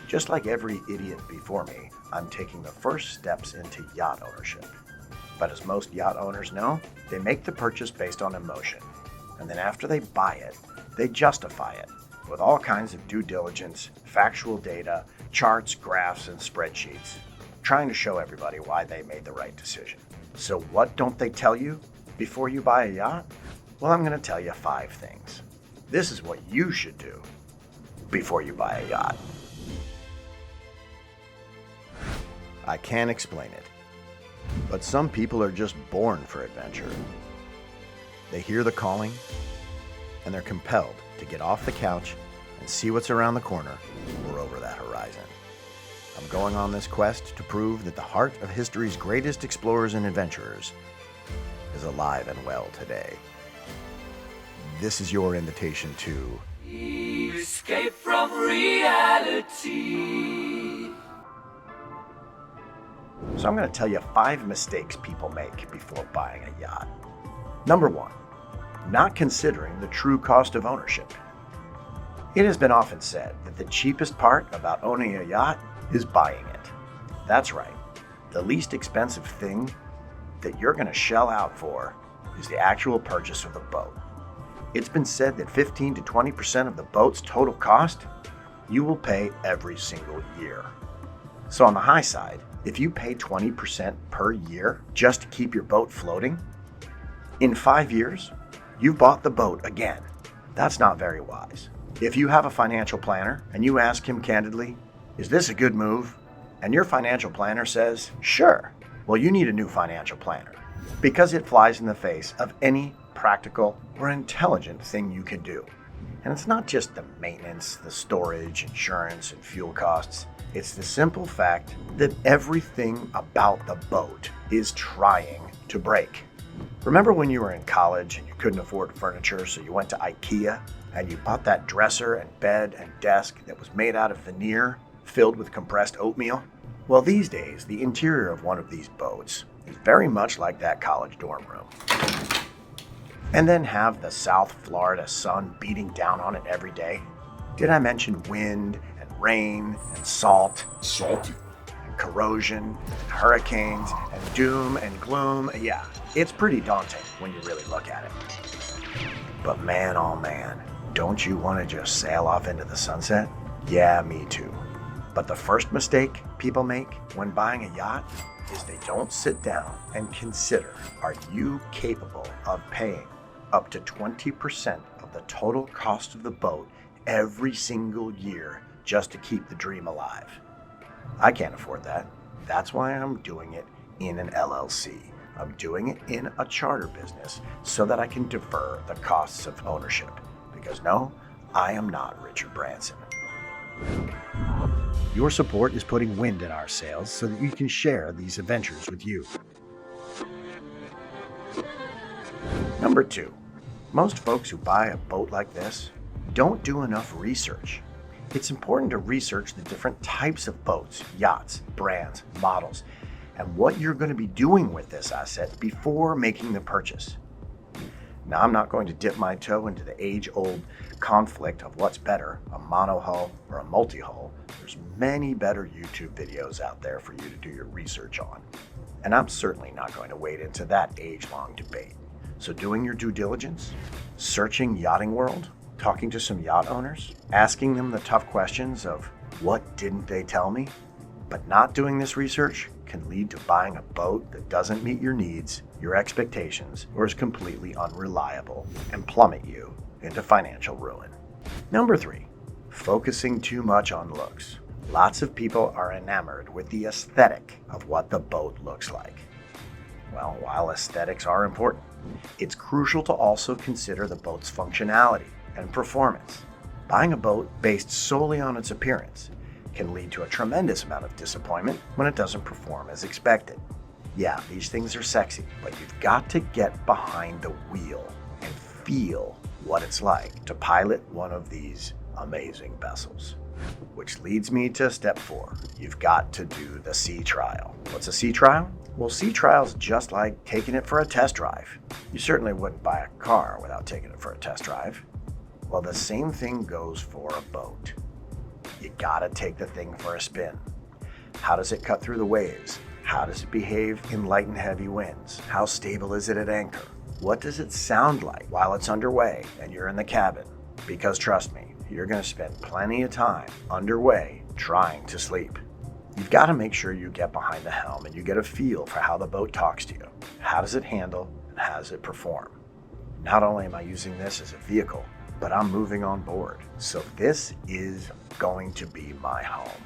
Just like every idiot before me, I'm taking the first steps into yacht ownership. But as most yacht owners know, they make the purchase based on emotion. And then after they buy it, they justify it with all kinds of due diligence, factual data, charts, graphs, and spreadsheets, trying to show everybody why they made the right decision. So what don't they tell you before you buy a yacht? Well, I'm going to tell you 5 things. This is what you should do before you buy a yacht. I can't explain it, but some people are just born for adventure. They hear the calling, and they're compelled to get off the couch and see what's around the corner or over that horizon. I'm going on this quest to prove that the heart of history's greatest explorers and adventurers is alive and well today. This is your invitation to escape from reality. So I'm going to tell you 5 mistakes people make before buying a yacht. Number 1, not considering the true cost of ownership. It has been often said that the cheapest part about owning a yacht is buying it. That's right. The least expensive thing that you're going to shell out for is the actual purchase of the boat. It's been said that 15 to 20% of the boat's total cost you will pay every single year. So on the high side, if you pay 20% per year just to keep your boat floating, in 5 years, you've bought the boat again. That's not very wise. If you have a financial planner and you ask him candidly, is this a good move? And your financial planner says, sure. Well, you need a new financial planner because it flies in the face of any practical or intelligent thing you can do. And it's not just the maintenance, the storage, insurance, and fuel costs. It's the simple fact that everything about the boat is trying to break. Remember when you were in college and you couldn't afford furniture, so you went to IKEA and you bought that dresser and bed and desk that was made out of veneer filled with compressed oatmeal? Well, these days, the interior of one of these boats is very much like that college dorm room. And then have the South Florida sun beating down on it every day. Did I mention wind and rain and salt? Salty. And corrosion and hurricanes and doom and gloom? Yeah, it's pretty daunting when you really look at it. But man, oh man, don't you want to just sail off into the sunset? Yeah, me too. But the first mistake people make when buying a yacht is they don't sit down and consider, are you capable of paying up to 20% of the total cost of the boat every single year just to keep the dream alive? I can't afford that. That's why I'm doing it in an LLC. I'm doing it in a charter business so that I can defer the costs of ownership. Because no, I am not Richard Branson. Your support is putting wind in our sails so that we can share these adventures with you. Number 2, most folks who buy a boat like this don't do enough research. It's important to research the different types of boats, yachts, brands, models, and what you're going to be doing with this asset before making the purchase. Now, I'm not going to dip my toe into the age-old conflict of what's better, a monohull or a multi-hull. There's many better YouTube videos out there for you to do your research on. And I'm certainly not going to wade into that age-long debate. So doing your due diligence, searching Yachting World, talking to some yacht owners, asking them the tough questions of what didn't they tell me? But not doing this research can lead to buying a boat that doesn't meet your needs, your expectations, or is completely unreliable and plummet you into financial ruin. Number 3, focusing too much on looks. Lots of people are enamored with the aesthetic of what the boat looks like. Well, while aesthetics are important, it's crucial to also consider the boat's functionality and performance. Buying a boat based solely on its appearance can lead to a tremendous amount of disappointment when it doesn't perform as expected. Yeah, these things are sexy, but you've got to get behind the wheel and feel what it's like to pilot one of these amazing vessels. Which leads me to step 4. You've got to do the sea trial. What's a sea trial? Well, sea trial's just like taking it for a test drive. You certainly wouldn't buy a car without taking it for a test drive. Well, the same thing goes for a boat. you gotta take the thing for a spin. How does it cut through the waves? How does it behave in light and heavy winds? How stable is it at anchor? What does it sound like while it's underway and you're in the cabin? Because trust me, you're gonna spend plenty of time underway trying to sleep. You've got to make sure you get behind the helm and you get a feel for how the boat talks to you. How does it handle and how does it perform? Not only am I using this as a vehicle, but I'm moving on board. So this is going to be my home.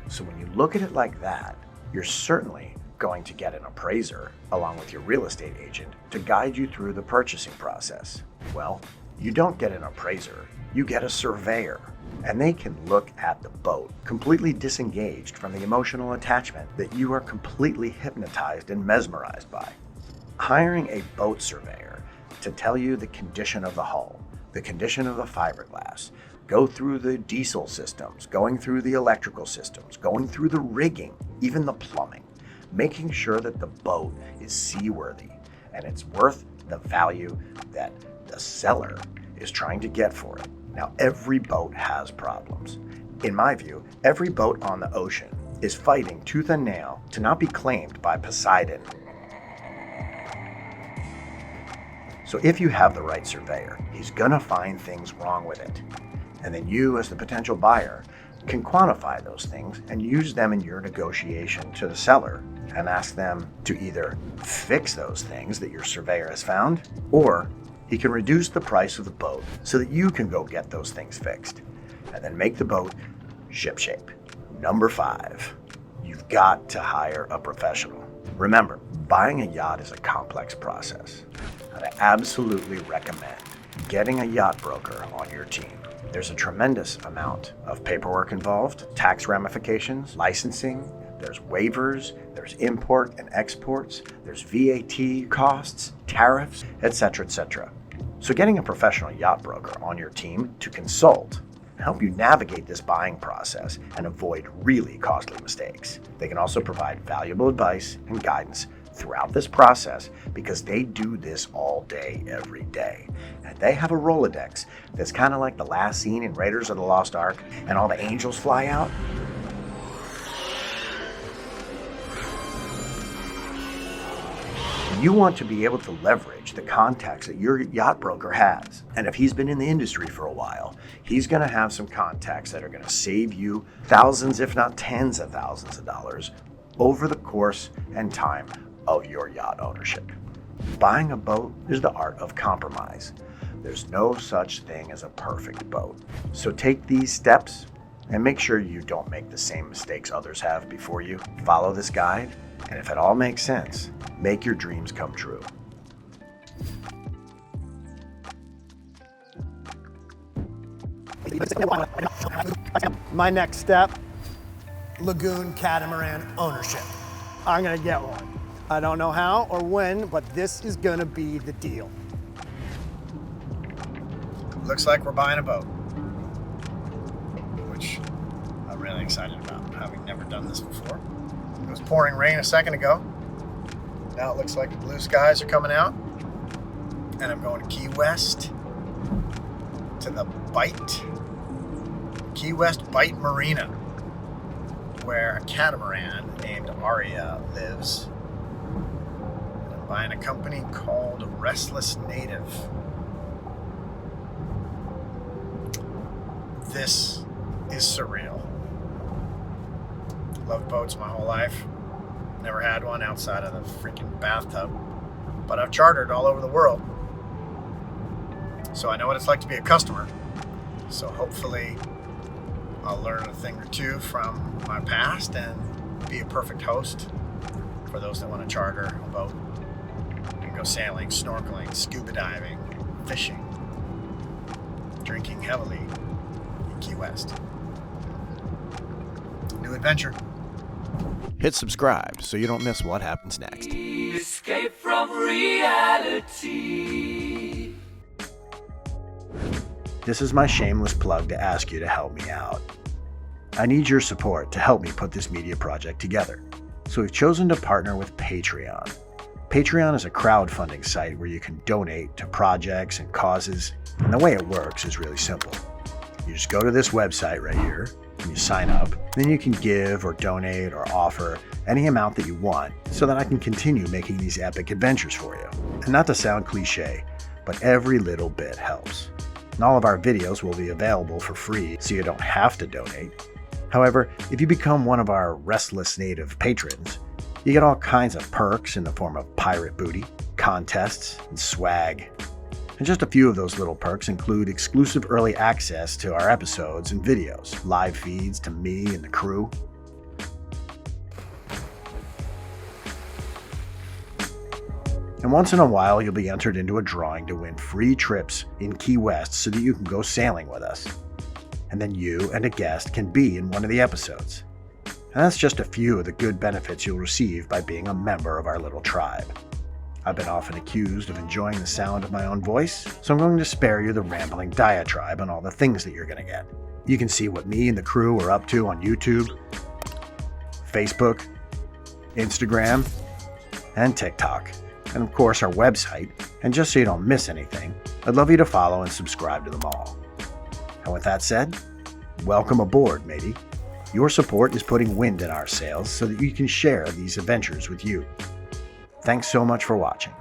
So when you look at it like that, you're certainly going to get an appraiser along with your real estate agent to guide you through the purchasing process. Well, you don't get an appraiser, you get a surveyor. And they can look at the boat completely disengaged from the emotional attachment that you are completely hypnotized and mesmerized by. Hiring a boat surveyor to tell you the condition of the hull, the condition of the fiberglass, go through the diesel systems, going through the electrical systems, going through the rigging, even the plumbing, making sure that the boat is seaworthy and it's worth the value that the seller is trying to get for it. Now, every boat has problems. In my view, every boat on the ocean is fighting tooth and nail to not be claimed by Poseidon. So if you have the right surveyor, he's gonna find things wrong with it. And then you, as the potential buyer, can quantify those things and use them in your negotiation to the seller and ask them to either fix those things that your surveyor has found, or he can reduce the price of the boat so that you can go get those things fixed and then make the boat shipshape. Number 5, you've got to hire a professional. Remember, buying a yacht is a complex process, and I absolutely recommend getting a yacht broker on your team. There's a tremendous amount of paperwork involved, tax ramifications, licensing, there's waivers, there's import and exports, there's VAT costs, tariffs, etc., etc. So getting a professional yacht broker on your team to consult and help you navigate this buying process and avoid really costly mistakes. They can also provide valuable advice and guidance throughout this process because they do this all day, every day. And they have a Rolodex that's kind of like the last scene in Raiders of the Lost Ark and all the angels fly out. You want to be able to leverage the contacts that your yacht broker has. And if he's been in the industry for a while, he's going to have some contacts that are going to save you thousands, if not tens of thousands of dollars over the course and time of your yacht ownership. Buying a boat is the art of compromise. There's no such thing as a perfect boat. So take these steps and make sure you don't make the same mistakes others have before you. Follow this guide, and if it all makes sense, make your dreams come true. My next step, lagoon catamaran ownership. I'm gonna get one. I don't know how or when, but this is gonna be the deal. Looks like we're buying a boat, which I'm really excited about, having never done this before. It was pouring rain a second ago. Now it looks like the blue skies are coming out, and I'm going to Key West to the Key West Bight Marina, where a catamaran named Aria lives. And I'm buying a company called Restless Native. This is surreal. Loved boats my whole life. Never had one outside of the freaking bathtub. But I've chartered all over the world. So I know what it's like to be a customer. So hopefully I'll learn a thing or two from my past and be a perfect host for those that want to charter a boat and go sailing, snorkeling, scuba diving, fishing, drinking heavily in Key West. New adventure. Hit subscribe so you don't miss what happens next. Escape from reality. This is my shameless plug to ask you to help me out. I need your support to help me put this media project together. So we've chosen to partner with Patreon. Patreon is a crowdfunding site where you can donate to projects and causes. And the way it works is really simple. You just go to this website right here, when you sign up. Then you can give or donate or offer any amount that you want so that I can continue making these epic adventures for you. And not to sound cliche, but every little bit helps. And all of our videos will be available for free so you don't have to donate. However, if you become one of our Restless Native patrons, you get all kinds of perks in the form of pirate booty, contests, and swag. And just a few of those little perks include exclusive early access to our episodes and videos, live feeds to me and the crew. And once in a while, you'll be entered into a drawing to win free trips in Key West so that you can go sailing with us. And then you and a guest can be in one of the episodes. And that's just a few of the good benefits you'll receive by being a member of our little tribe. I've been often accused of enjoying the sound of my own voice, so I'm going to spare you the rambling diatribe on all the things that you're going to get. You can see what me and the crew are up to on YouTube, Facebook, Instagram, and TikTok, and of course our website. And just so you don't miss anything, I'd love you to follow and subscribe to them all. And with that said, welcome aboard, matey. Your support is putting wind in our sails so that you can share these adventures with you. Thanks so much for watching.